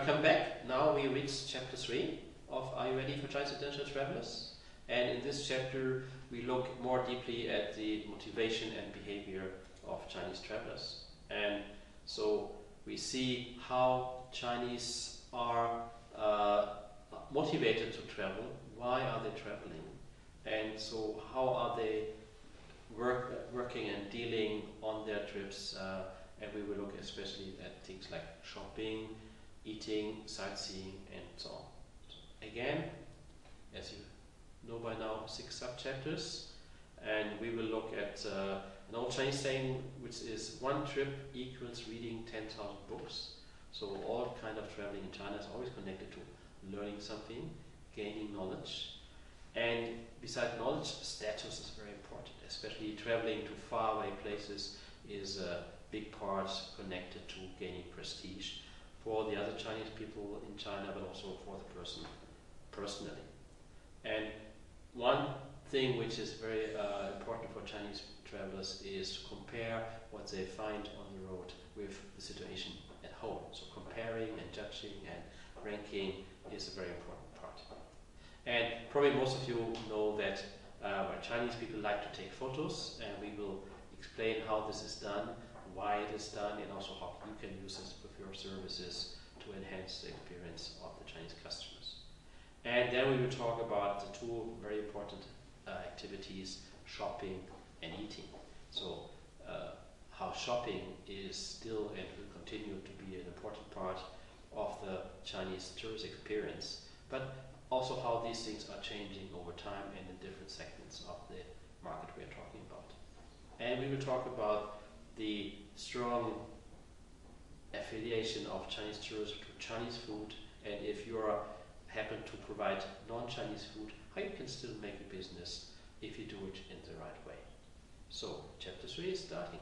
Welcome back. Now we reach chapter 3 of Are You Ready for Chinese International Travelers? And in this chapter we look more deeply at the motivation and behavior of Chinese travelers. And so we see how Chinese are motivated to travel, why are they traveling, and so how are they working and dealing on their trips, and we will look especially at things like shopping, eating, sightseeing, and so on. Again, as you know by now, 6 sub-chapters, and we will look at an old Chinese saying, which is 1 trip equals reading 10,000 books. So all kind of traveling in China is always connected to learning something, gaining knowledge, and besides knowledge, status is very important, especially traveling to faraway places is a big part connected to gaining prestige for the other Chinese people in China, but also for the person personally. And one thing which is very important for Chinese travelers is to compare what they find on the road with the situation at home. So comparing and judging and ranking is a very important part. And probably most of you know that Chinese people like to take photos, and we will explain how this is done, why it is done, and also how you can use this with your services to enhance the experience of the Chinese customers. And then we will talk about the 2 very important activities, shopping and eating. So how shopping is still and will continue to be an important part of the Chinese tourist experience, but also how these things are changing over time and in different segments of the market we are talking about. And we will talk about the strong affiliation of Chinese tourists to Chinese food, and if you happen to provide non-Chinese food, how you can still make a business if you do it in the right way. So, chapter 3 is starting.